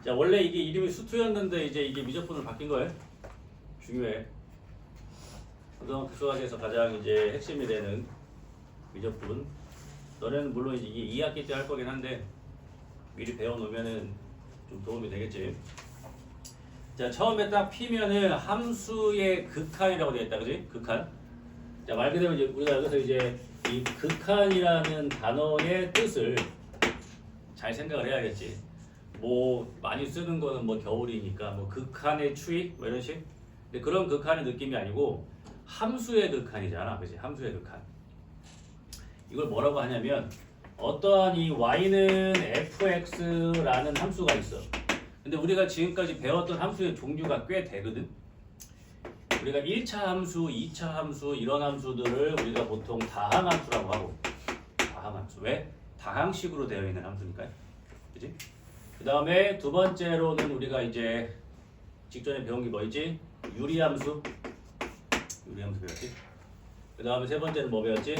자, 원래 이게 이름이 수투였는데 이제 이게 미적분으로 바뀐 거예요. 중요해. 고등학교 수학에서 가장 이제 핵심이 되는 미적분. 너네는 물론 이게 2학기 때 할 거긴 한데 미리 배워놓으면은 좀 도움이 되겠지. 자, 처음에 딱 피면은 함수의 극한이라고 되어 있다, 그지? 극한. 자, 말 그대로 이제 우리가 여기서 이제 이 극한이라는 단어의 뜻을 잘 생각을 해야겠지. 뭐 많이 쓰는 거는 뭐 겨울이니까 뭐 극한의 추위 뭐 이런 식. 근데 그런 극한의 느낌이 아니고 함수의 극한이잖아, 그지? 함수의 극한. 이걸 뭐라고 하냐면 어떠한 이 y는 fx라는 함수가 있어. 근데 우리가 지금까지 배웠던 함수의 종류가 꽤 되거든. 우리가 1차 함수, 2차 함수 이런 함수들을 우리가 보통 다항함수라고 하고. 다항함수. 왜? 다항식으로 되어 있는 함수니까요. 그지? 그 다음에 두 번째로는 우리가 이제 직전에 배운 게 뭐 있지? 유리함수. 유리함수 배웠지? 그 다음에 세 번째는 뭐 배웠지?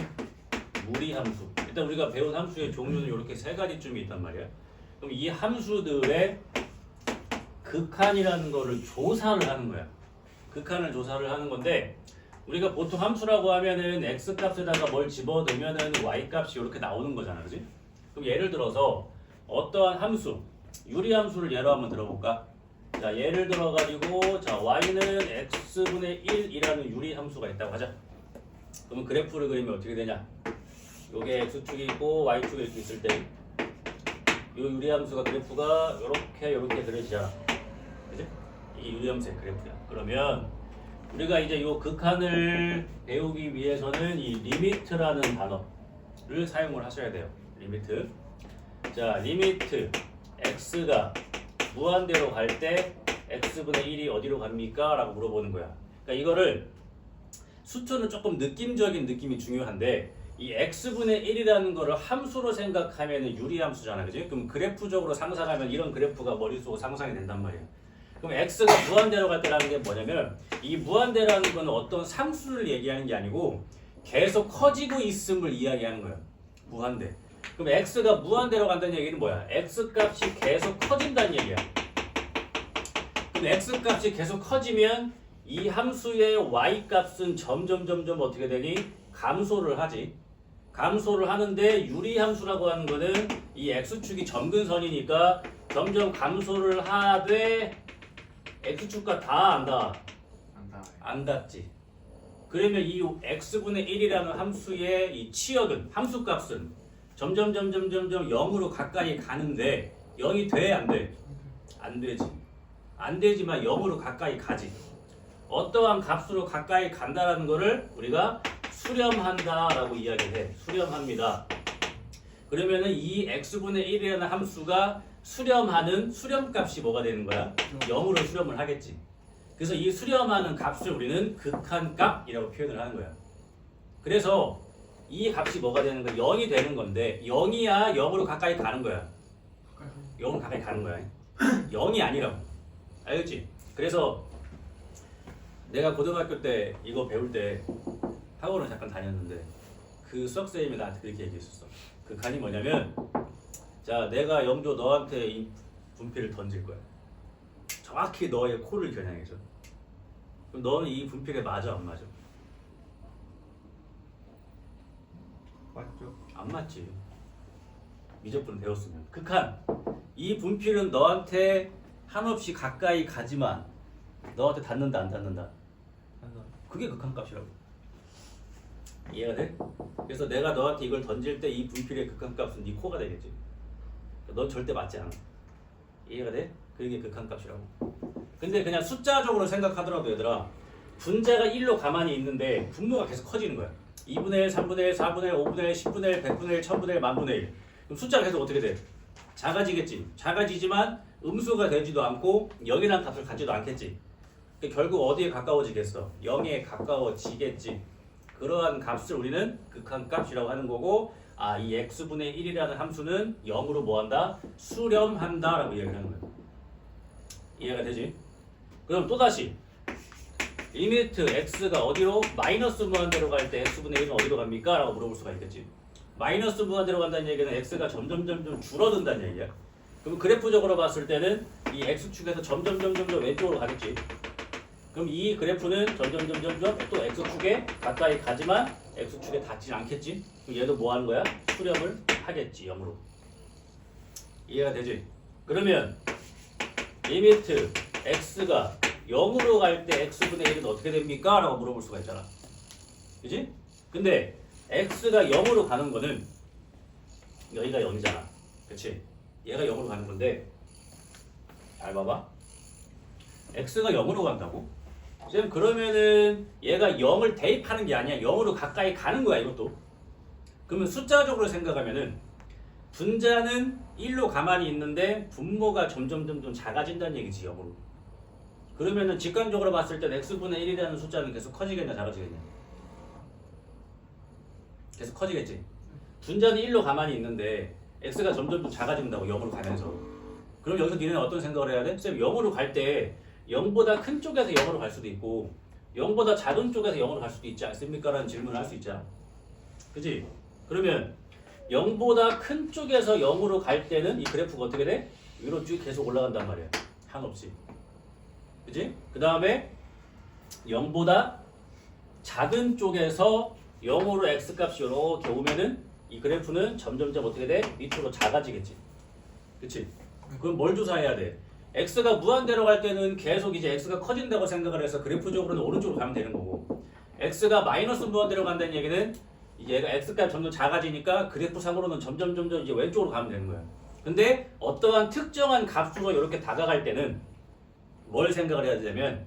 무리함수. 일단 우리가 배운 함수의 종류는 이렇게 세 가지쯤이 있단 말이야. 그럼 이 함수들의 극한이라는 거를 조사를 하는 거야. 극한을 조사를 하는 건데 우리가 보통 함수라고 하면은 x 값에다가 뭘 집어넣으면은 y 값이 이렇게 나오는 거잖아, 그지? 그럼 예를 들어서 어떠한 함수, 유리함수를 예로 한번 들어볼까? 자, 예를 들어가지고 자 y는 x분의 1이라는 유리함수가 있다고 하자. 그러면 그래프를 그리면 어떻게 되냐? 요게 x축이 있고 y축이 이렇게 있을 때 요 유리함수가 그래프가 요렇게 그려지잖아. 그지? 이 유리함수의 그래프야. 그러면 우리가 이제 요 극한을 배우기 위해서는 이 리미트라는 단어를 사용을 하셔야 돼요. 리미트. 자, 리미트 x가 무한대로 갈 때 x분의 1이 어디로 갑니까? 라고 물어보는 거야. 그러니까 이거를 수투는 조금 느낌적인 느낌이 중요한데 이 x분의 1이라는 거를 함수로 생각하면 유리함수잖아, 그지? 그럼 그래프적으로 상상하면 이런 그래프가 머릿속으로 상상이 된단 말이야. 그럼 x가 무한대로 갈 때라는 게 뭐냐면 이 무한대라는 거는 어떤 상수를 얘기하는 게 아니고 계속 커지고 있음을 이야기하는 거야. 무한대. 그럼 x가 무한대로 간다는 얘기는 뭐야? x 값이 계속 커진다는 얘기야. 그럼 x 값이 계속 커지면 이 함수의 y 값은 점점 어떻게 되니? 감소를 하지. 감소를 하는데 유리함수라고 하는 거는 이 x축이 점근선이니까 점점 감소를 하되 x축과 다 안 닿지. 그러면 이 x분의 1이라는 함수의 이 치역은 함수값은 점점 0으로 가까이 가는데 0이 돼? 안 돼? 안 되지. 안 되지만 0으로 가까이 가지. 어떠한 값으로 가까이 간다라는 거를 우리가 수렴한다라고 이야기해. 수렴합니다. 그러면은 이 x분의 1이라는 함수가 수렴하는 수렴값이 뭐가 되는 거야? 0으로 수렴을 하겠지. 그래서 이 수렴하는 값을 우리는 극한값이라고 표현을 하는 거야. 그래서 이 값이 뭐가 되는 거야? 0이 되는 건데 0이야 0으로 가까이 가는 거야. 0으로 가까이 가는 거야. 0이 아니라고. 알겠지? 그래서 내가 고등학교 때 이거 배울 때 학원을 잠깐 다녔는데 그 수학선생님이 나한테 그렇게 얘기했었어. 극한이 뭐냐면 자, 내가 영조 너한테 이 분필을 던질 거야. 정확히 너의 코를 겨냥해줘. 그럼 너는 이 분필에 맞아, 안 맞아? 맞죠? 안 맞지. 미적분 배웠으면. 극한. 이 분필은 너한테 한없이 가까이 가지만 너한테 닿는다, 안 닿는다? 그게 극한값이라고. 이해가 돼? 그래서 내가 너한테 이걸 던질 때 이 분필의 극한값은 네 코가 되겠지. 넌 절대 맞지 않아. 이해가 돼? 그게 극한값이라고. 근데 그냥 숫자적으로 생각하더라도 얘들아 분자가 1로 가만히 있는데 분모가 계속 커지는 거야. 2분의 1, 3분의 1, 4분의 1, 5분의 1, 10분의 1, 100분의 1, 1000분의 1, 만분의 1. 그럼 숫자가 계속 어떻게 돼? 작아지겠지. 작아지지만 음수가 되지도 않고 0이라는 값을 갖지도 않겠지. 그러니까 결국 어디에 가까워지겠어? 0에 가까워지겠지. 그러한 값을 우리는 극한값이라고 하는 거고 이 x분의 1이라는 함수는 0으로 뭐한다? 수렴한다 라고 이야기하는 거예요. 이해가 되지? 그럼 또다시 리미트 x가 어디로? 마이너스 무한대로 갈 때 x분의 1은 어디로 갑니까? 라고 물어볼 수가 있겠지. 마이너스 무한대로 간다는 얘기는 x가 점점 줄어든다는 얘기야. 그럼 그래프적으로 봤을 때는 이 x축에서 점점 왼쪽으로 가겠지. 그럼 이 그래프는 점점 또 x축에 가까이 가지만 x축에 닿지 않겠지. 그럼 얘도 뭐 하는 거야? 수렴을 하겠지, 0으로. 이해가 되지? 그러면 리미트 x가 0으로 갈 때 x분의 1은 어떻게 됩니까? 라고 물어볼 수가 있잖아. 그지? 근데 x가 0으로 가는 거는 여기가 0이잖아. 그치? 얘가 0으로 가는 건데 잘 봐봐. x가 0으로 간다고? 지금 그러면은 얘가 0을 대입하는 게 아니야. 0으로 가까이 가는 거야, 이것도. 그러면 숫자적으로 생각하면은 분자는 1로 가만히 있는데 분모가 점점 작아진다는 얘기지, 0으로. 그러면은 직관적으로 봤을 때 x분의 1이라는 숫자는 계속 커지겠냐, 작아지겠냐? 계속 커지겠지. 분자는 1로 가만히 있는데 x가 점점 작아진다고, 0으로 가면서. 그럼 여기서 니네는 어떤 생각을 해야 돼? 쌤, 0으로 갈 때 0보다 큰 쪽에서 0으로 갈 수도 있고 0보다 작은 쪽에서 0으로 갈 수도 있지 않습니까? 라는 질문을 할 수 있잖아. 그치? 그러면 0보다 큰 쪽에서 0으로 갈 때는 이 그래프가 어떻게 돼? 위로 쭉 계속 올라간단 말이야. 한없이. 그치? 그 다음에 0보다 작은 쪽에서 0으로 x값이 이렇게 오면은 이 그래프는 점점 어떻게 돼? 밑으로 작아지겠지. 그치? 그럼 뭘 조사해야 돼? x가 무한대로 갈 때는 계속 이제 x가 커진다고 생각을 해서 그래프적으로는 오른쪽으로 가면 되는 거고, x가 마이너스 무한대로 간다는 얘기는 얘가 x값 점점 작아지니까 그래프상으로는 점점 이제 왼쪽으로 가면 되는 거야. 근데 어떠한 특정한 값으로 이렇게 다가갈 때는 뭘 생각을 해야 되냐면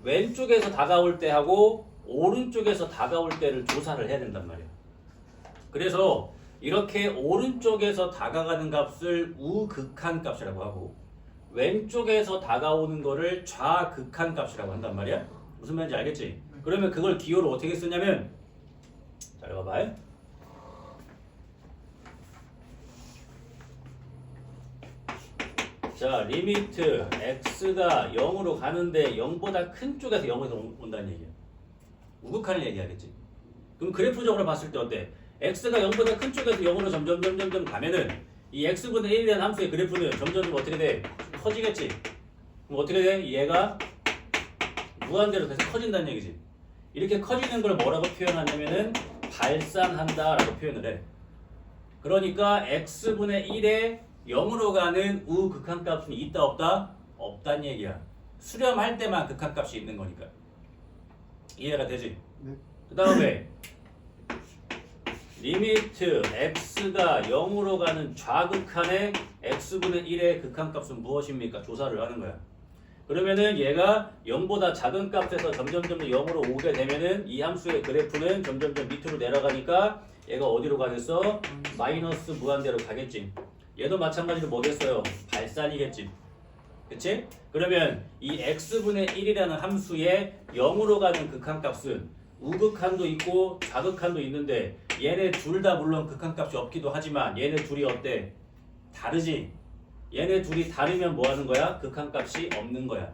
왼쪽에서 다가올 때하고 오른쪽에서 다가올 때를 조사를 해야 된단 말이야. 그래서 이렇게 오른쪽에서 다가가는 값을 우극한 값이라고 하고 왼쪽에서 다가오는 거를 좌극한 값이라고 한단 말이야. 무슨 말인지 알겠지? 그러면 그걸 기호로 어떻게 쓰냐면, 잘 봐봐요. 자, 리미트 x가 0으로 가는데 0보다 큰 쪽에서 0에서 온다는 얘기야. 우극한을 얘기하겠지. 그럼 그래프적으로 봤을 때 어때? x가 0보다 큰 쪽에서 0으로 점점 가면은 이 x분의 1이라는 함수의 그래프는 점점 어떻게 돼? 커지겠지. 그럼 어떻게 돼? 얘가 무한대로 계속 커진다는 얘기지. 이렇게 커지는 걸 뭐라고 표현하냐면은 발산한다라고 표현을 해. 그러니까 x분의 1에 0으로 가는 우극한값은 있다 없다? 없다는 얘기야. 수렴할 때만 극한값이 있는 거니까. 이해가 되지? 네. 그 다음에 리미트 x가 0으로 가는 좌극한의 x분의 1의 극한값은 무엇입니까? 조사를 하는 거야. 그러면은 얘가 0보다 작은 값에서 점점 0으로 오게 되면은 이 함수의 그래프는 점점 밑으로 내려가니까 얘가 어디로 가겠어? 마이너스 무한대로 가겠지. 얘도 마찬가지로 뭐겠어요? 발산이겠지. 그치? 그러면 이 x분의 1이라는 함수의 0으로 가는 극한값은 우극한도 있고 좌극한도 있는데 얘네 둘 다 물론 극한값이 없기도 하지만 얘네 둘이 어때? 다르지? 얘네 둘이 다르면 뭐 하는 거야? 극한값이 없는 거야.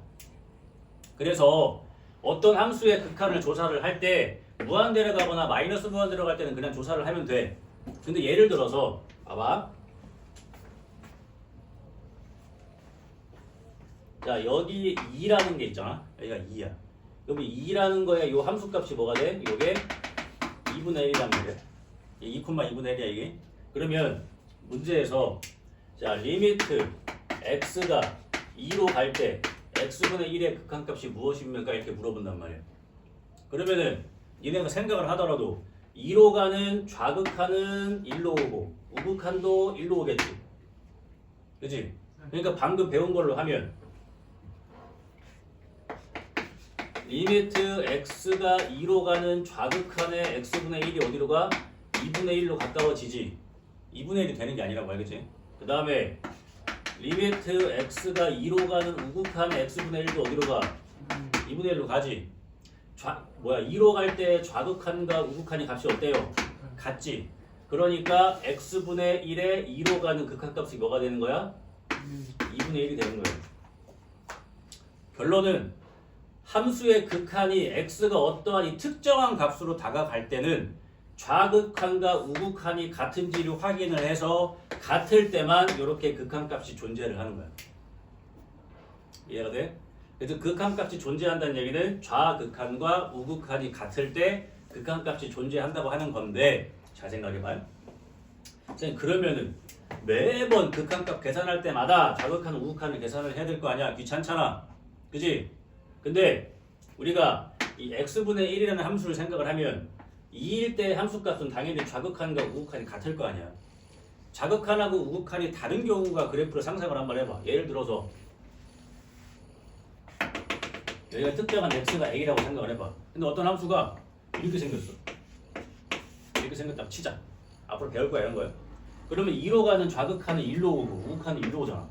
그래서 어떤 함수의 극한을 조사를 할 때 무한대로 가거나 마이너스 무한대로 갈 때는 그냥 조사를 하면 돼. 근데 예를 들어서 봐봐. 자, 여기 2라는 게 있잖아. 여기가 2야. 여기 2라는 거에 요 함수값이 뭐가 돼? 요게 2분의 1이란 말이야. 2,2분의 1이야 이게. 그러면 문제에서 자, 리미트 x가 2로 갈 때 x분의 1의 극한값이 무엇입니까? 이렇게 물어본단 말이야. 그러면은 니네가 생각을 하더라도 2로 가는 좌극한은 1로 오고 우극한도 1로 오겠지. 그치? 그러니까 방금 배운 걸로 하면 리미트 x가 2로 가는 좌극한의 x분의 1이 어디로 가? 2분의 1로 가까워지지. 2분의 1이 되는 게 아니라고 알겠지? 그 다음에 리미트 x가 2로 가는 우극한의 x분의 1도 어디로 가? 2분의 1로 가지. 2로 갈 때 좌극한과 우극한이 값이 어때요? 같지. 그러니까 x분의 1에 2로 가는 극한값이 뭐가 되는 거야? 2분의 1이 되는 거예요. 결론은 함수의 극한이 x가 어떠한 이 특정한 값으로 다가갈 때는 좌극한과 우극한이 같은지를 확인을 해서 같을 때만 이렇게 극한값이 존재를 하는 거야. 이해가 돼? 그래서 극한값이 존재한다는 얘기는 좌극한과 우극한이 같을 때 극한값이 존재한다고 하는 건데 잘 생각해봐요. 선생님 그러면은 매번 극한값 계산할 때마다 좌극한, 우극한을 계산을 해야 될 거 아니야. 귀찮잖아. 그지? 근데 우리가 이 x분의 1이라는 함수를 생각을 하면 2일 때 함수값은 당연히 좌극한과 우극한이 같을 거 아니야. 좌극한하고 우극한이 다른 경우가 그래프를 상상을 한번 해봐. 예를 들어서 여기가 특정한 x가 a라고 생각을 해봐. 근데 어떤 함수가 이렇게 생겼어. 이렇게 생겼다고 치자. 앞으로 배울 거야 이런 거야. 그러면 2로 가는 좌극한은 1로 오고 우극한은 1로 오잖아.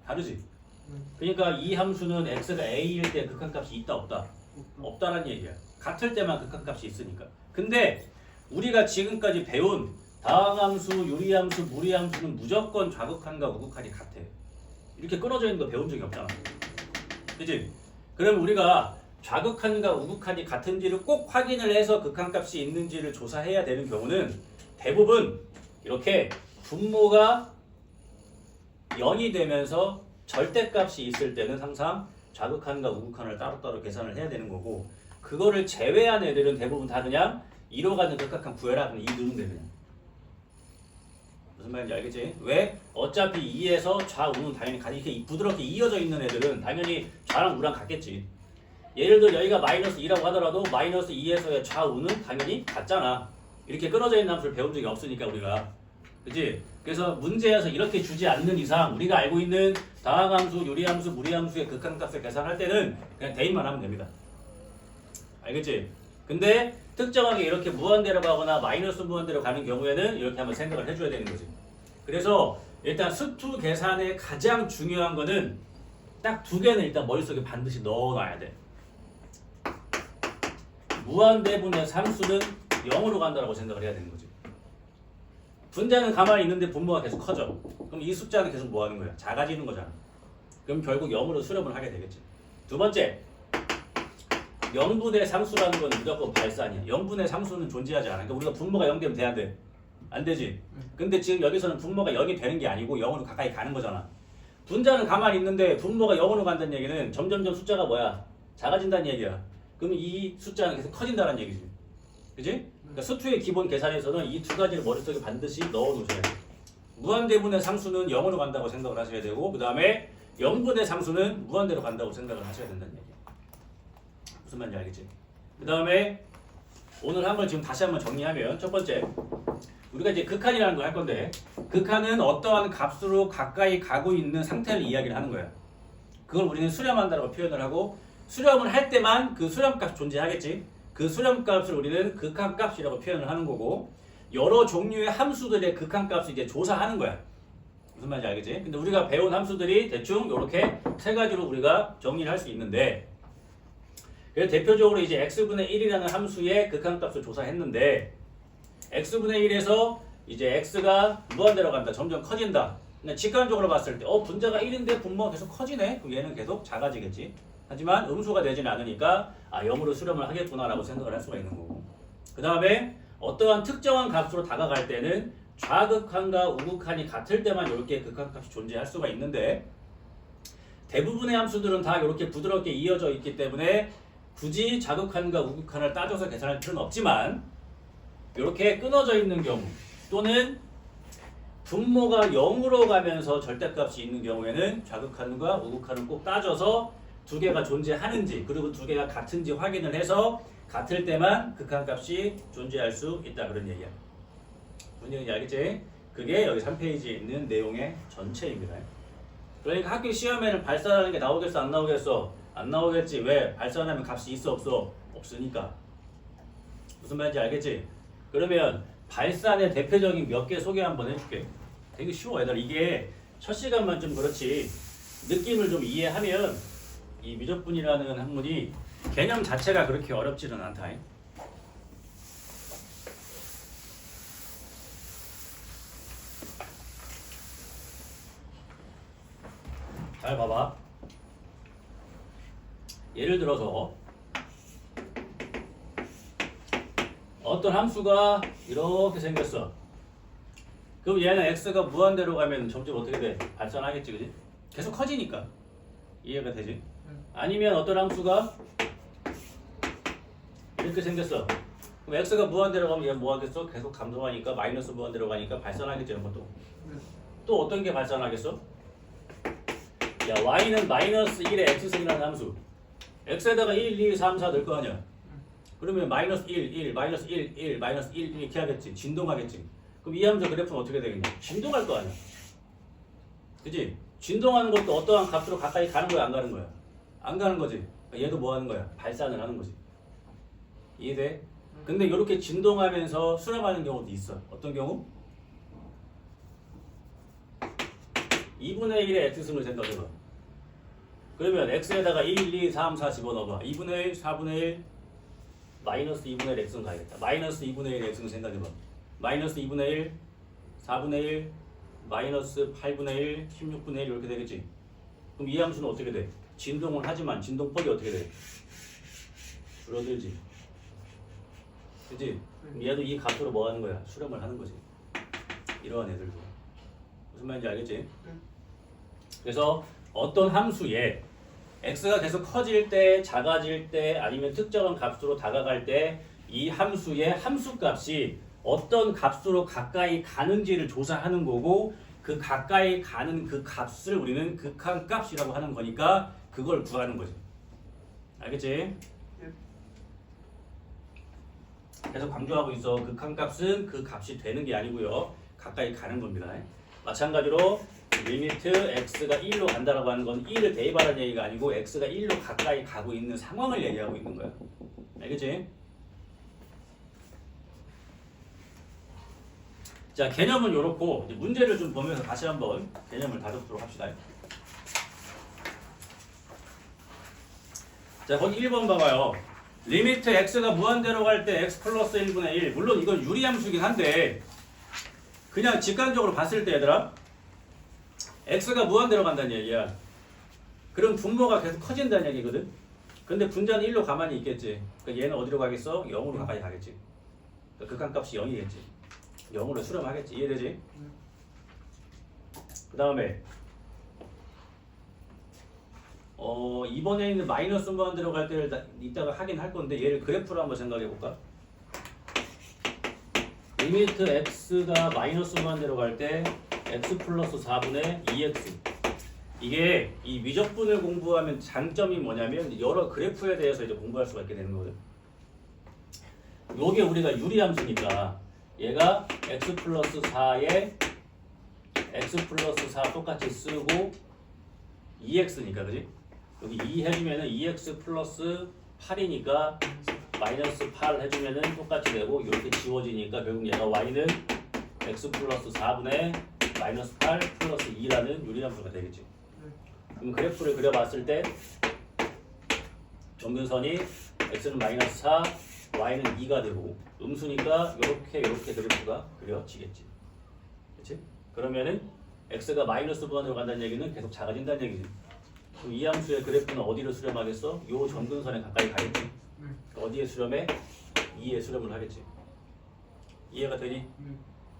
다르지? 그러니까 이 함수는 x가 a일 때 극한값이 있다 없다? 없다라는 얘기야. 같을 때만 극한값이 있으니까. 근데 우리가 지금까지 배운 다항함수, 유리함수, 무리함수는 무조건 좌극한과 우극한이 같아. 이렇게 끊어져 있는 거 배운 적이 없잖아. 그치? 그럼 우리가 좌극한과 우극한이 같은지를 꼭 확인을 해서 극한값이 있는지를 조사해야 되는 경우는 대부분 이렇게 분모가 0이 되면서 절대값이 있을 때는 항상 좌극한과 우극한을 따로따로 계산을 해야 되는 거고, 그거를 제외한 애들은 대부분 다 그냥 2로 가는 극한값 구해라 그냥 2 넣으면 돼. 그냥. 무슨 말인지 알겠지? 왜? 어차피 2에서 좌우는 당연히 이렇게 부드럽게 이어져 있는 애들은 당연히 좌랑 우랑 같겠지. 예를 들어 여기가 마이너스 2라고 하더라도 마이너스 2에서의 좌우는 당연히 같잖아. 이렇게 끊어져 있는 함수를 배운 적이 없으니까 우리가. 그치? 그래서 문제에서 이렇게 주지 않는 이상 우리가 알고 있는 다항함수, 유리함수, 무리함수의 극한값을 계산할 때는 그냥 대입만 하면 됩니다. 알겠지? 근데 특정하게 이렇게 무한대로 가거나 마이너스 무한대로 가는 경우에는 이렇게 한번 생각을 해줘야 되는 거지. 그래서 일단 수투 계산의 가장 중요한 거는 딱 두 개는 일단 머릿속에 반드시 넣어놔야 돼. 무한대분의 상수는 0으로 간다고 생각을 해야 되는 거지. 분자는 가만히 있는데 분모가 계속 커져. 그럼 이 숫자는 계속 뭐 하는 거야? 작아지는 거잖아. 그럼 결국 0으로 수렴을 하게 되겠지. 두 번째, 0분의 상수라는 건 무조건 발산이야. 0분의 상수는 존재하지 않아. 그러니까 우리가 분모가 0 되면 돼, 안 돼? 안 되지. 근데 지금 여기서는 분모가 0이 되는 게 아니고 0으로 가까이 가는 거잖아. 분자는 가만히 있는데 분모가 0으로 간다는 얘기는 점점점 숫자가 뭐야? 작아진다는 얘기야. 그럼 이 숫자는 계속 커진다는 얘기지. 그지? 그러니까 수투의 기본 계산에서는 이 두 가지를 머릿속에 반드시 넣어 놓으셔야 돼요. 무한대분의 상수는 0으로 간다고 생각을 하셔야 되고, 그 다음에 0분의 상수는 무한대로 간다고 생각을 하셔야 된다는 얘기예요. 무슨 말인지 알겠지? 그 다음에 오늘 한 걸 지금 다시 한번 정리하면, 첫 번째, 우리가 이제 극한이라는 걸 할 건데, 극한은 어떠한 값으로 가까이 가고 있는 상태를 이야기를 하는 거야. 그걸 우리는 수렴한다라고 표현을 하고, 수렴을 할 때만 그 수렴값이 존재하겠지. 그 수렴값을 우리는 극한값이라고 표현을 하는 거고, 여러 종류의 함수들의 극한값을 이제 조사하는 거야. 무슨 말인지 알겠지? 근데 우리가 배운 함수들이 대충 이렇게 세 가지로 우리가 정리를 할 수 있는데, 그래서 대표적으로 이제 x분의 1이라는 함수의 극한값을 조사했는데, x분의 1에서 이제 x가 무한대로 간다. 점점 커진다. 근데 직관적으로 봤을 때 분자가 1인데 분모가 계속 커지네. 그럼 얘는 계속 작아지겠지. 하지만 음수가 되지는 않으니까 0으로 수렴을 하겠구나라고 생각을 할 수가 있는 거고. 그 다음에 어떠한 특정한 값으로 다가갈 때는 좌극한과 우극한이 같을 때만 이렇게 극한값이 존재할 수가 있는데, 대부분의 함수들은 다 이렇게 부드럽게 이어져 있기 때문에 굳이 좌극한과 우극한을 따져서 계산할 필요는 없지만, 이렇게 끊어져 있는 경우 또는 분모가 0으로 가면서 절대값이 있는 경우에는 좌극한과 우극한을 꼭 따져서 두 개가 존재하는지, 그리고 두 개가 같은지 확인을 해서 같을 때만 극한값이 존재할 수 있다, 그런 얘기야. 무슨 얘기인지 알겠지? 그게 여기 3페이지에 있는 내용의 전체입니다. 그러니까 학교 시험에는 발산하는 게 나오겠어, 안 나오겠어? 안 나오겠지. 왜? 발산하면 값이 있어, 없어? 없으니까. 무슨 말인지 알겠지? 그러면 발산의 대표적인 몇 개 소개 한번 해줄게. 되게 쉬워, 얘들. 이게 첫 시간만 좀 그렇지 느낌을 좀 이해하면 이 미적분이라는 학문이 개념 자체가 그렇게 어렵지는 않다. 잘 봐봐. 예를 들어서 어떤 함수가 이렇게 생겼어. 그럼 얘는 x가 무한대로 가면 점점 어떻게 돼? 발산하겠지, 그지? 계속 커지니까. 이해가 되지? 아니면 어떤 함수가 이렇게 생겼어. 그럼 x가 무한대로 가면 얘 뭐 하겠어? 계속 감소하니까 마이너스 무한대로 가니까 발산하겠지, 이런 것도. 또 어떤 게 발산하겠어? 야, y는 마이너스 1에 x승이라는 함수. x에다가 1, 2, 3, 4 넣을 거 아니야. 그러면 마이너스 1, 1, 마이너스 1, 1, 마이너스 1 이렇게 하겠지. 진동하겠지. 그럼 이 함수 그래프는 어떻게 되겠냐? 진동할 거 아니야. 그치? 진동하는 것도 어떠한 값으로 가까이 가는 거야, 안 가는 거야? 안 가는 거지. 얘도 뭐 하는 거야? 발산을 하는 거지. 이해돼? 근데 이렇게 진동하면서 수렴하는 경우도 있어. 어떤 경우? 2분의 1의 x승을 생각해봐. 그러면 x에다가 1, 2, 3, 4 집어넣어봐. 2분의 1, 4분의 1, 마이너스 2분의 1 x승 가야겠다. 마이너스 2분의 1 x승 생각해봐. 마이너스 2분의 1, 4분의 1, 마이너스 8분의 1, 16분의 1 이렇게 되겠지. 그럼 이 함수는 어떻게 돼? 진동을 하지만 진동폭이 어떻게 돼? 줄어들지. 그치? 그럼 얘도 이 값으로 뭐 하는 거야? 수렴을 하는 거지. 이러한 애들도. 무슨 말인지 알겠지? 그래서 어떤 함수에 x가 계속 커질 때, 작아질 때, 아니면 특정한 값으로 다가갈 때 이 함수의 함수값이 어떤 값으로 가까이 가는지를 조사하는 거고 그 가까이 가는 그 값을 우리는 극한값이라고 하는 거니까 그걸 구하는 거지. 알겠지? 계속 강조하고 있어. 극한값은 그 값이 되는 게 아니고요. 가까이 가는 겁니다. 마찬가지로 리미트 x가 1로 간다라고 하는 건 1을 대입하라는 얘기가 아니고 x가 1로 가까이 가고 있는 상황을 얘기하고 있는 거야. 알겠지? 자, 개념은 이렇고 이제 문제를 좀 보면서 다시 한번 개념을 다듬도록 합시다. 자, 거기 1번 봐봐요. 리미트 x가 무한대로 갈 때 x 플러스 1분의 1. 물론 이건 유리함수긴 한데 그냥 직관적으로 봤을 때 얘들아 x가 무한대로 간다는 얘기야. 그럼 분모가 계속 커진다는 얘기거든. 근데 분자는 1로 가만히 있겠지. 그러니까 얘는 어디로 가겠어? 0으로 가까이 가겠지. 그러니까 극한값이 0이겠지. 0으로 수렴하겠지. 이해되지? 그 다음에 이번에 있는 마이너스 무한대로 갈 때를 이따가 하긴 할 건데 얘를 그래프로 한번 생각해 볼까? 리미트 x가 마이너스 무한대로 갈 때 x 플러스 4분의 2x. 이게 이 미적분을 공부하면 장점이 뭐냐면 여러 그래프에 대해서 이제 공부할 수가 있게 되는 거거든. 요게 우리가 유리함수니까 얘가 x 플러스 4에 x 플러스 4 똑같이 쓰고 2x니까 그지? 여기 2 해주면은 2x 플러스 8이니까 마이너스 8 해주면은 똑같이 되고 이렇게 지워지니까 결국 얘가 y는 x 플러스 4분의 마이너스 8 플러스 2라는 유리함수가 되겠지. 그럼 그래프를 그려봤을 때 점근선이 x는 마이너스 4, y는 2가 되고 음수니까 이렇게 그래프가 그려지겠지. 그렇지? 그러면은 x가 마이너스 무한으로 간다는 얘기는 계속 작아진다는 얘기지. 그럼 이 함수의 그래프는 어디로 수렴하겠어? 요 점근선에 가까이 가겠지. 어디에 수렴해? 2에 수렴을 하겠지. 이해가 되니?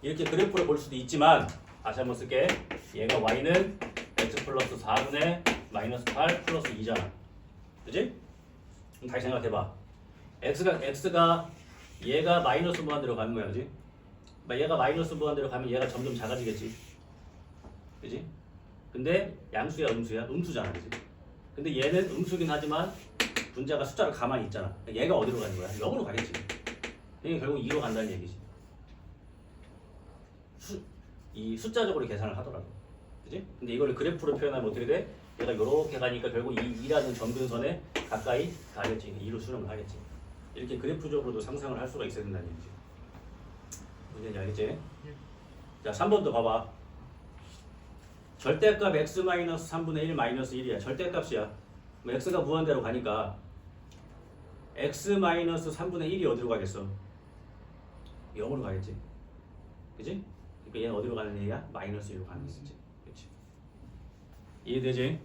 이렇게 그래프를 볼 수도 있지만 다시 한번 쓸게. 얘가 y는 x 플러스 4분의 마이너스 8 플러스 2잖아. 그치? 그럼 다시 생각해봐. x가 얘가 마이너스 무한대로 가는 거야. 그치? 얘가 마이너스 무한대로 가면 얘가 점점 작아지겠지. 그치? 근데 양수야 음수야? 음수잖아. 그치? 근데 얘는 음수긴 하지만 분자가 숫자로 가만히 있잖아. 얘가 어디로 가는 거야? 0으로 가겠지. 그러니까 결국 2로 간다는 얘기지. 이 숫자적으로 계산을 하더라도. 그치? 근데 이걸 그래프로 표현하면 어떻게 돼? 얘가 이렇게 가니까 결국 이 2라는 점근선에 가까이 가겠지. 2로 수렴을 하겠지. 이렇게 그래프적으로도 상상을 할 수가 있어야 된다는 얘기지. 뭔지 알겠지? 자, 3번도 봐봐. 절대값 x-3분의 1 마이너스 1이야. 절대값이야. 그럼 x가 무한대로 가니까 x-3분의 1이 어디로 가겠어? 0으로 가겠지. 그치? 그러니까 얘는 어디로 가는 얘기야? 마이너스 1로 가는 얘기지. 그치? 이해되지?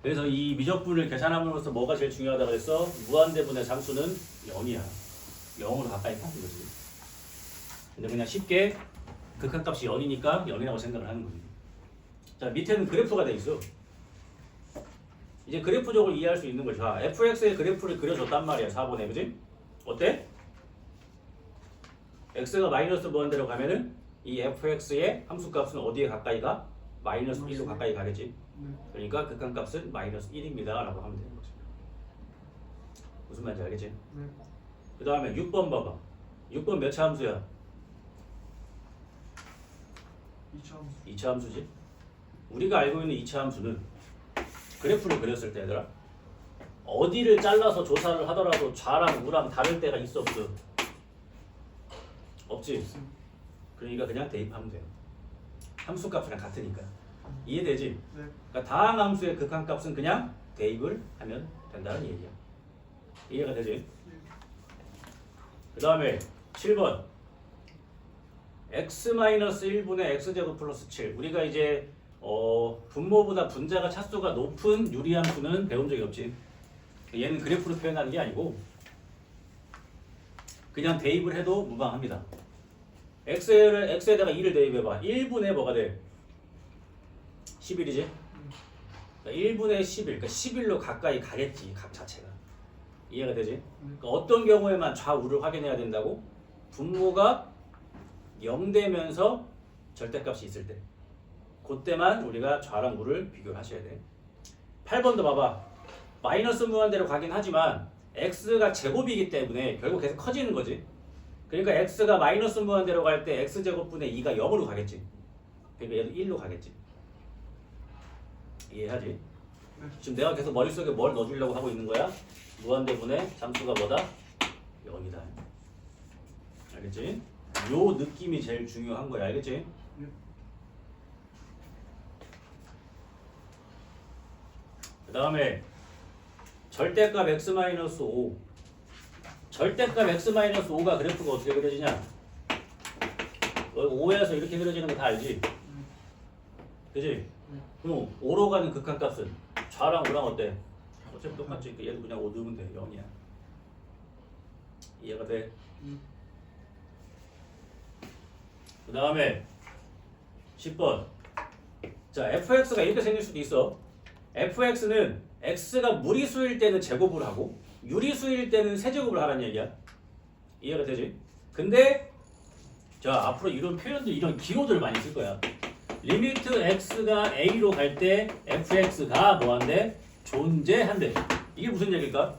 그래서 이 미적분을 계산함으로써 뭐가 제일 중요하다고 했어? 무한대분의 상수는 0이야. 0으로 가까이 가는 거지. 근데 그냥 쉽게 극한값이 0이니까 0이라고 생각을 하는 거지. 자, 밑에는 그래프가 돼 있어. 이제 그래프적으로 이해할 수 있는 거죠. 자, fx의 그래프를 그려줬단 말이야. 4번에, 그지? 어때? x가 마이너스 무한대로 가면은 이 fx의 함수값은 어디에 가까이 가? 마이너스 1로 가까이 가겠지. 그러니까 극한값은 마이너스 1입니다 라고 하면 되는 거죠. 무슨 말인지 알겠지? 네. 그 다음에 6번 봐봐. 6번 몇 차 함수야? 2차 함수. 2차 함수지. 우리가 알고 있는 2차 함수는 그래프를 그렸을 때 얘들아 어디를 잘라서 조사를 하더라도 좌랑 우랑 다를 때가 있어 없어? 없지? 그러니까 그냥 대입하면 돼요. 함수값이랑 같으니까. 이해되지? 네. 그러니까 다항 함수의 극한값은 그냥 대입을 하면 된다는 얘기야. 이해가 되지? 그 다음에 7번 x-1분의 x제곱 플러스 7. 우리가 이제 분모보다 분자가 차수가 높은 유리함수는 배운 적이 없지. 얘는 그래프로 표현하는 게 아니고 그냥 대입을 해도 무방합니다. x에다가 2를 대입해봐. 1분의 뭐가 돼? 11이지? 그러니까 1분의 11, 그러니까 11로 가까이 가겠지, 각 자체가. 이해가 되지? 그러니까 어떤 경우에만 좌우를 확인해야 된다고? 분모가 0 되면서 절대값이 있을 때. 그때만 우리가 좌랑 우를 비교하셔야 돼. 8번도 봐봐. 마이너스 무한대로 가긴 하지만 x가 제곱이기 때문에 결국 계속 커지는 거지. 그러니까 x가 마이너스 무한대로 갈 때 x제곱분의 2가 0으로 가겠지. 그러니까 얘도 1로 가겠지. 이해하지? 지금 내가 계속 머릿속에 뭘 넣어주려고 하고 있는 거야? 무한대분의 잠수가 뭐다? 0이다. 알겠지? 요 느낌이 제일 중요한 거야. 알겠지? 그 다음에 절대값 x-5. 절대값 x-5가 그래프가 어떻게 그려지냐? 5에서 이렇게 그려지는 거 다 알지? 그지? 그럼 5로 가는 극한값은 좌랑 우랑 어때? 어차피 똑같지. 얘도 그냥 5 넣으면 돼. 0이야. 이해가 돼? 그 다음에 10번. 자, fx가 이렇게 생길 수도 있어. fx는 x가 무리수일 때는 제곱을 하고 유리수일 때는 세제곱을 하라는 얘기야. 이해가 되지? 근데 자, 앞으로 이런 표현들, 이런 기호들 많이 쓸 거야. 리미트 x가 a로 갈 때 fx가 뭐한대? 존재한대. 이게 무슨 얘기일까?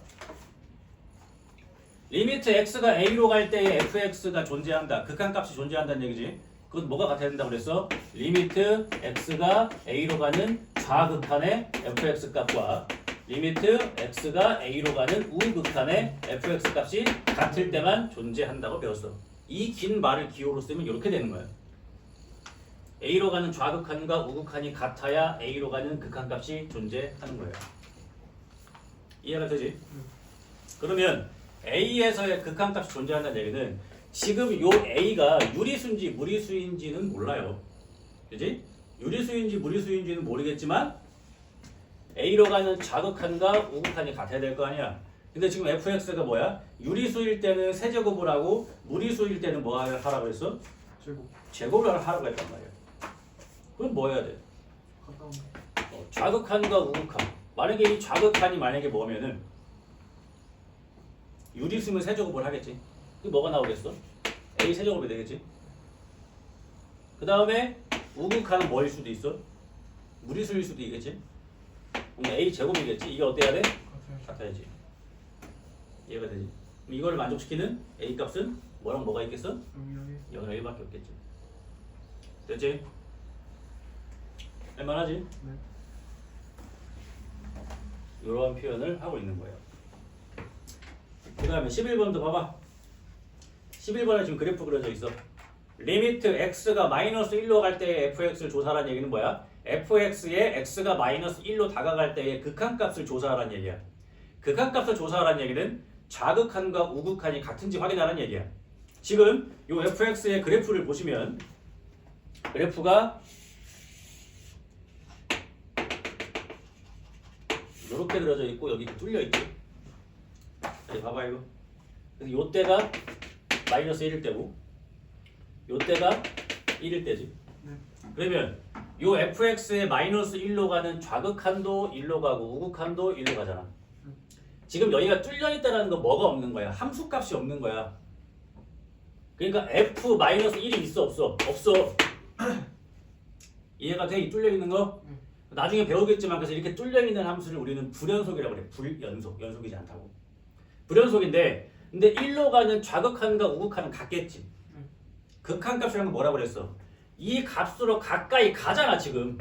리미트 x가 a로 갈 때 fx가 존재한다. 극한값이 존재한다는 얘기지. 그건 뭐가 같아야 된다고 그랬어? 리미트 x가 a로 가는 좌극한의 fx 값과 리미트 x가 a로 가는 우극한의 fx 값이 같을 때만 존재한다고 배웠어. 이 긴 말을 기호로 쓰면 이렇게 되는 거야. a로 가는 좌극한과 우극한이 같아야 a로 가는 극한값이 존재하는 거예요. 이해가 되지? 그러면 a에서의 극한값이 존재한다는 얘기는 지금 요 a가 유리수인지 무리수인지는 몰라요. 그지? 유리수인지 무리수인지는 모르겠지만 a로 가는 좌극한과 우극한이 같아야 될 거 아니야. 근데 지금 fx가 뭐야? 유리수일 때는 세제곱을 하고 무리수일 때는 뭐 하라고 했어? 제곱을 하라고 했단 말이야. 그럼 뭐 해야 돼? 좌극한과 우극한. 만약에 이 좌극한이 만약에 뭐면은 유리수면 세제곱을 하겠지. 그게 뭐가 나오겠어? a 세제곱이 되겠지. 그 다음에 우극한은 뭐일 수도 있어? 무리수일 수도 있겠지. 그럼 a 제곱이겠지. 이게 어때야 돼? 같아야지. 이해가 되지? 그럼 이걸 만족시키는 a 값은 뭐랑 뭐가 있겠어? 0이랑 1밖에 없겠지. 됐지? 할만하지? 네. 이러한 표현을 하고 있는 거예요. 그 다음에 11번도 봐봐. 11번에 지금 그래프 그려져 있어. 리미트 x가 마이너스 1로 갈 때의 fx를 조사하라는 얘기는 뭐야? fx에 x가 마이너스 1로 다가갈 때의 극한값을 조사하라는 얘기야. 극한값을 조사하라는 얘기는 좌극한과 우극한이 같은지 확인하라는 얘기야. 지금 이 fx의 그래프를 보시면 그래프가 이렇게 그려져 있고 여기 뚫려 있지. 여기 봐봐 이거. 그래서 요때가 마이너스 1일 때고 요때가 1일 때지. 그러면 요 fx의 마이너스 1로 가는 좌극한도 1로 가고 우극한도 1로 가잖아. 지금 여기가 뚫려 있다는 건 뭐가 없는 거야? 함수값이 없는 거야. 그러니까 f 마이너스 1이 있어 없어? 없어. 이해가 돼? 이 뚫려 있는 거? 나중에 배우겠지만 그래서 이렇게 뚫려 있는 함수를 우리는 불연속이라고 그래. 불연속. 연속이지 않다고. 불연속인데 근데 1로 가는 좌극한과 우극한은 같겠지. 극한값이라는 건 뭐라고 그랬어? 이 값으로 가까이 가잖아 지금.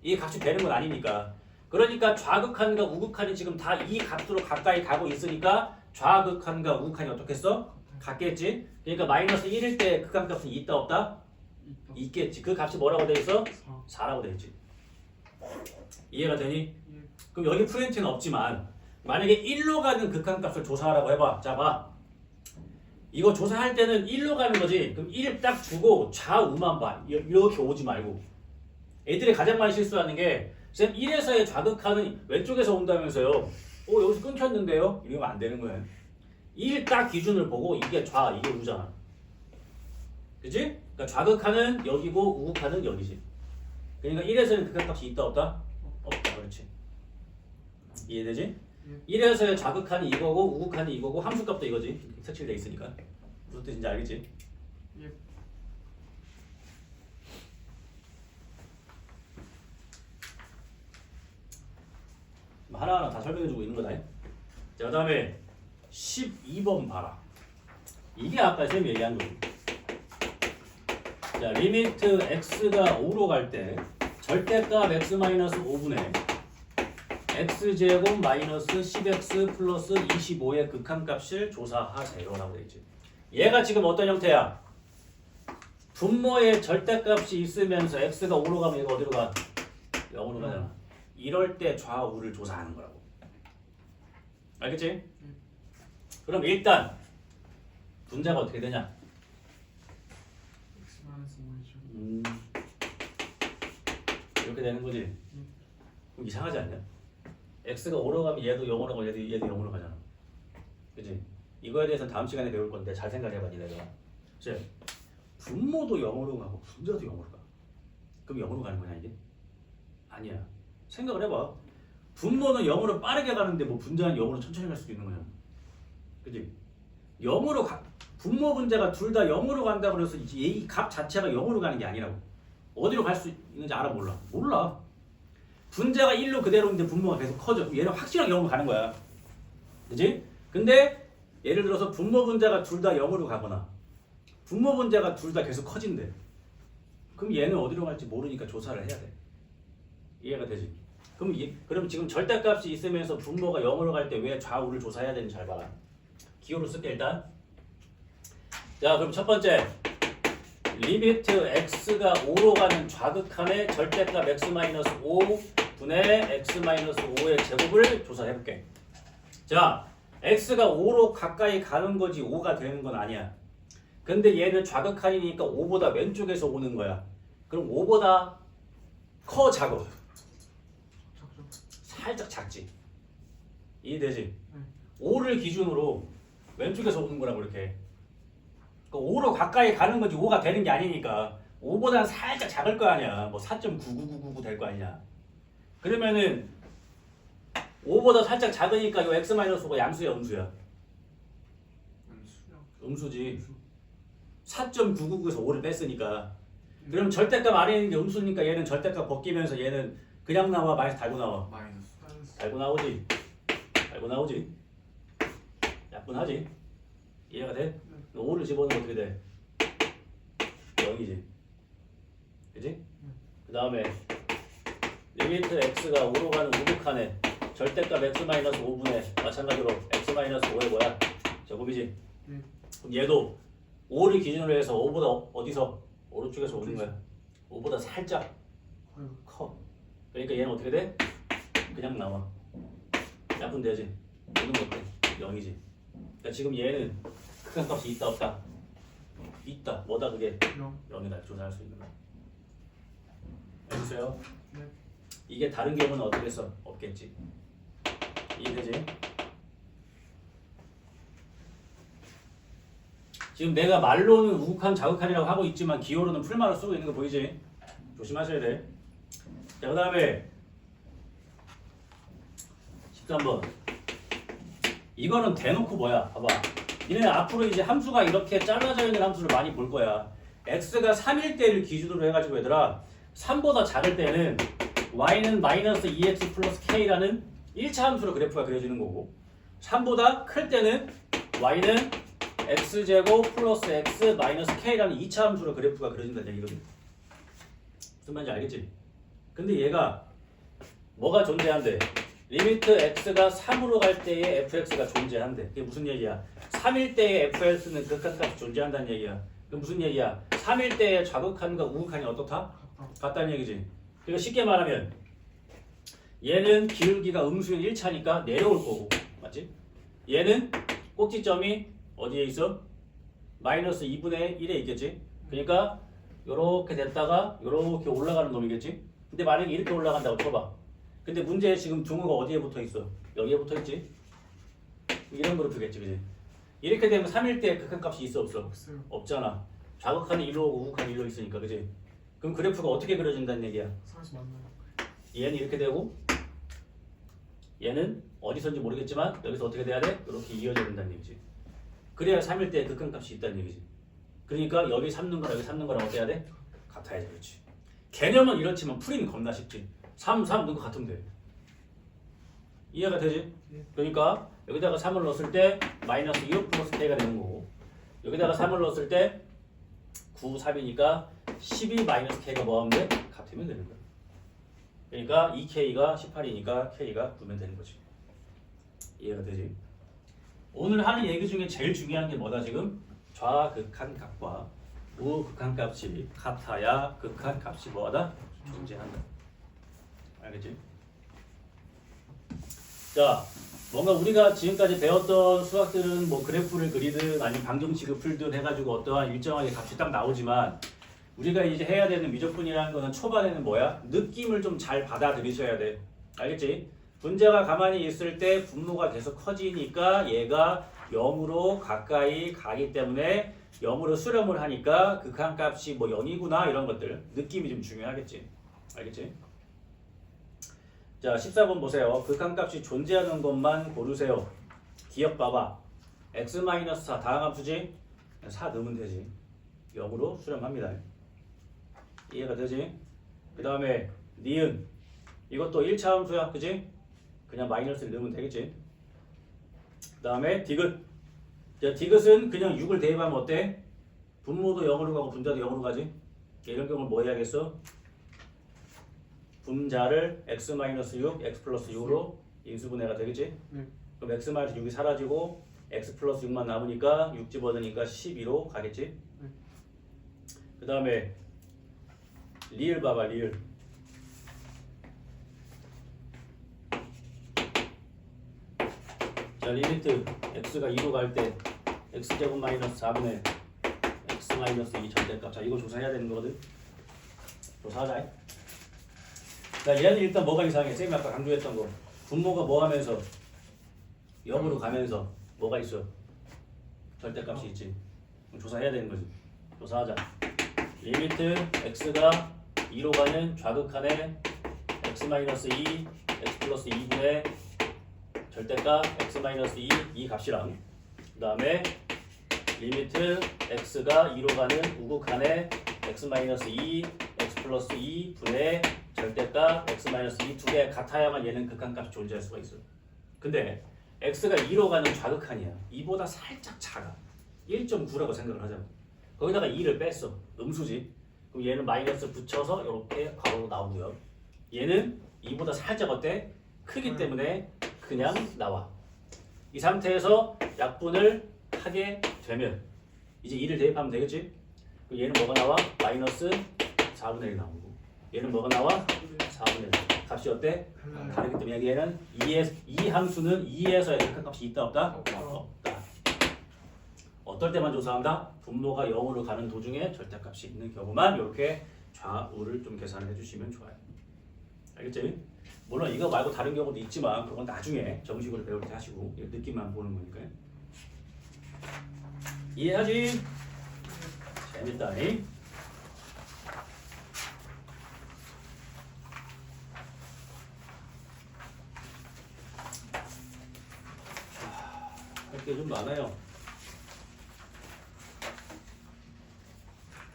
이 값이 되는 건 아니니까. 그러니까 좌극한과 우극한이 지금 다 이 값으로 가까이 가고 있으니까 좌극한과 우극한이 어떻겠어? 같겠지. 그러니까 마이너스 1일 때 극한값은 있다 없다? 있겠지. 그 값이 뭐라고 돼 있어? 4라고 돼 있지. 이해가 되니? 그럼 여기 프렌트는 없지만 만약에 1로 가는 극한값을 조사하라고 해봐. 자 봐. 이거 조사할 때는 1로 가는 거지. 그럼 1 딱 주고 좌우만 봐. 이렇게 오지 말고. 애들이 가장 많이 실수하는 게 쌤 1에서의 좌극한은 왼쪽에서 온다면서요. 여기서 끊겼는데요? 이러면 안 되는 거예요. 1 딱 기준을 보고 이게 이게 우잖아. 그치? 그러니까 좌극한은 여기고 우극한은 여기지. 그러니까 1에서는 극한값이 있다 없다? 없다. 그렇지. 이해되지? 1에서의 좌극한이 이거고 우극한이 이거고 함수값도 이거지. 색칠돼 있으니까. 무슨 뜻인지 알겠지? 하나하나 다 설명해주고 있는 거다. 자, 그 다음에 12번 봐라. 이게 아까 쌤이 얘기한 거지. 자, 리미트 x가 5로 갈 때 절대값 x-5분의 x제곱 마이너스 10x 플러스 25의 극한값을 조사하세요 라고 되어 있지. 얘가 지금 어떤 형태야? 분모의 절대값이 있으면서 x가 5로 가면 얘가 어디로 가? 0으로 가잖아. 이럴 때 좌우를 조사하는 거라고. 알겠지? 그럼 일단 분자가 어떻게 되냐? 이렇게 되는 거지. 그럼 이상하지 않냐? x가 5로 가면 얘도 0으로 가고 얘도 0으로 가잖아. 그치? 이거에 대해서는 다음 시간에 배울 건데 잘 생각해봐 니네가. 분모도 0으로 가고 분자도 0으로 가. 그럼 0으로 가는 거냐 이게? 아니야. 생각을 해봐. 분모는 0으로 빠르게 가는데 뭐 분자는 0으로 천천히 갈 수도 있는 거잖아. 그치? 0으로 분모 분자가 둘 다 0으로 간다고 그래서 이 값 자체가 0으로 가는 게 아니라고. 어디로 갈 수 있는지 알아 몰라? 몰라. 분자가 1로 그대로인데 분모가 계속 커져. 얘는 확실하게 0으로 가는 거야. 그치? 근데 예를 들어서 분모 분자가 둘 다 0으로 가거나 분모 분자가 둘 다 계속 커진대. 그럼 얘는 어디로 갈지 모르니까 조사를 해야 돼. 이해가 되지? 그럼 지금 절대값이 있으면서 분모가 0으로 갈 때 왜 좌우를 조사해야 되는지 잘 봐라. 기호로 쓸게 일단. 자, 그럼 첫 번째 리미트 x가 5로 가는 좌극한의 절대값 x-5분의 x-5의 제곱을 조사해볼게. 자, x가 5로 가까이 가는 거지 5가 되는 건 아니야. 근데 얘는 좌극한이니까 5보다 왼쪽에서 오는 거야. 그럼 5보다 커 작어? 살짝 작지. 이해되지? 5를 기준으로 왼쪽에서 오는 거라고 이렇게. 5로 가까이 가는 거지 5가 되는 게 아니니까 5보다는 살짝 작을 거 아니야. 뭐 4.99999 될 거 아니냐. 그러면은 5보다 살짝 작으니까 이 x-5가 양수야 음수야? 음수지. 4.999에서 5를 뺐으니까. 그럼 절대값 아래 있는 게 음수니까 얘는 절대값 벗기면서 얘는 그냥 나와 마이너스 달고 나와? 달고 나오지. 달고 나오지. 약분하지. 이해가 돼? 5를 집어넣으면 어떻게 돼? 0이지. 그치? 그 다음에 리미트 x가 5로 가는 우극한에 절대값 x-5분의 마찬가지로 x-5의 뭐야? 제곱이지. 그럼 얘도 5를 기준으로 해서 5보다 어디서? 오른쪽에서 오는 거야. 5보다 살짝 커. 그러니까 얘는 어떻게 돼? 그냥 나와. 약분되지. 오는 거 어때? 0이지. 그러니까 지금 얘는 극한값이 있다 없다? 있다. 뭐다 그게? 0이다. 조사할 수 있는 거야. 해주세요. 네. 이게 다른 경우는 어떻게 써? 없겠지. 이해되지? 지금 내가 말로는 우극한 자극한이라고 하고 있지만 기호로는 풀말을 쓰고 있는 거 보이지? 조심하셔야 돼. 자, 그 다음에 13번. 이거는 대놓고 뭐야? 봐봐. 얘는 앞으로 이제 함수가 이렇게 잘라져 있는 함수를 많이 볼 거야. x가 3일 때를 기준으로 해가지고 얘들아 3보다 작을 때는 y는 마이너스 2x 플러스 k라는 1차 함수로 그래프가 그려지는 거고 3보다 클 때는 y는 x제곱 플러스 x 마이너스 k라는 2차 함수로 그래프가 그려진다는 얘기거든. 무슨 말인지 알겠지? 근데 얘가 뭐가 존재한대? 리미트 x가 3으로 갈 때의 fx가 존재한대. 그게 무슨 얘기야? 3일 때의 fx는 극한값이 존재한다는 얘기야. 그 무슨 얘기야? 3일 때의 좌극한과 우극한이 어떻다? 같다는 얘기지. 그러니까 쉽게 말하면 얘는 기울기가 음수인 1차니까 내려올 거고 맞지? 얘는 꼭지점이 어디에 있어? 마이너스 2분의 1에 있겠지? 그러니까 요렇게 됐다가 요렇게 올라가는 놈이겠지? 근데 만약에 이렇게 올라간다고 쳐봐. 근데 문제에 지금 등호가 어디에 붙어 있어? 여기에 붙어 있지? 이런 그래프겠지, 그지? 이렇게 되면 3일 때 극한값이 있어 없어? 없어요. 없잖아. 좌극한이 1로 오고 우극한이 1로 있으니까, 그지? 그럼 그래프가 어떻게 그려진다는 얘기야? 사실 맞나요? 얘는 이렇게 되고 얘는 어디서인지 모르겠지만 여기서 어떻게 돼야 돼? 이렇게 이어져야 된다는 얘기지. 그래야 3일 때 극한값이 있다는 얘기지. 그러니까 여기 삼는 거랑 여기 삼는 거랑 어때야 돼? 같아야지, 그렇지. 개념은 이렇지만 풀이는 겁나 쉽지. 3 넣은 거 같으면 돼. 이해가 되지? 그러니까 여기다가 3을 넣었을 때 마이너스 6 플러스 k가 되는 거고 여기다가 3을 넣었을 때 9, 3이니까 12 마이너스 k가 뭐하면 돼? 같으면 되는 거야. 그러니까 2k가 18이니까 k가 9면 되는 거지. 이해가 되지? 오늘 하는 얘기 중에 제일 중요한 게 뭐다 지금? 좌극한값과 우극한값이 같아야 극한값이 뭐하다? 존재한다. 알겠지? 자, 뭔가 우리가 지금까지 배웠던 수학들은 뭐 그래프를 그리든 아니면 방정식을 풀든 해가지고 어떠한 일정하게 값이 딱 나오지만 우리가 이제 해야 되는 미적분이라는 거는 초반에는 뭐야? 느낌을 좀 잘 받아들이셔야 돼. 알겠지? 분자가 가만히 있을 때 분모가 계속 커지니까 얘가 0으로 가까이 가기 때문에 0으로 수렴을 하니까 극한값이 뭐 0이구나 이런 것들 느낌이 좀 중요하겠지. 알겠지? 자, 14번 보세요. 극한값이 존재하는 것만 고르세요. 기억 봐봐. x-4 다항 함수지? 4 넣으면 되지. 0으로 수렴합니다. 이해가 되지? 그 다음에 니은 이것도 1차 함수야. 그지? 그냥 마이너스를 넣으면 되겠지? 그 다음에 디귿. 자, 디귿은 그냥 6을 대입하면 어때? 분모도 0으로 가고 분자도 0으로 가지? 이런 경우는 뭐 해야겠어? 분자를 x-6, x 플러스 6으로 인수분해가 되겠지? 네. 그럼 x-6이 사라지고 x 플러스 6만 남으니까 6 집어넣으니까 12로 가겠지? 네. 그 다음에 리을 봐봐, 리을. 자, 리미트 x가 2로 갈 때 x제곱 마이너스 4분의 x 마이너스 2 절대값. 자, 이거 조사해야 되는 거거든. 조사하자. 자, 얘는 일단 뭐가 이상해? 쌤이 아까 강조했던 거. 분모가 뭐 하면서 0으로 가면서 뭐가 있어? 절대값이 있지. 그럼 조사해야 되는 거지. 조사하자. 리미트 x가 2로 가는 좌극한의 x-2, x 플러스 2분의 절대값 x-2, 이 값이랑 그 다음에 리미트 x가 2로 가는 우극한의 x-2, x 플러스 2분의 절대값 x-2 두 개 같아야만 얘는 극한값이 존재할 수가 있어. 근데 x가 2로 가는 좌극한이야. 2보다 살짝 작아. 1.9라고 생각을 하자고. 거기다가 2를 뺐어. 음수지. 그럼 얘는 마이너스 붙여서 이렇게 괄호로 나오고요. 얘는 2보다 살짝 어때? 크기 때문에 그냥 나와. 이 상태에서 약분을 하게 되면 이제 2를 대입하면 되겠지? 그럼 얘는 뭐가 나와? 마이너스 4분의 1 나오고 얘는 뭐가 나와? 4분의 1. 값이 어때? 다르기 때문에 얘는 이 함수는 2에서 극한값이 있다 없다? 없다. 어떨 때만 조사한다? 분모가 0으로 가는 도중에 절대값이 있는 경우만 이렇게 좌우를 좀 계산을 해주시면 좋아요. 알겠지? 물론 이거 말고 다른 경우도 있지만 그건 나중에 정식으로 배울 때 하시고 느낌만 보는 거니까요. 이해하지? 재밌다니? 할 게 좀 많아요.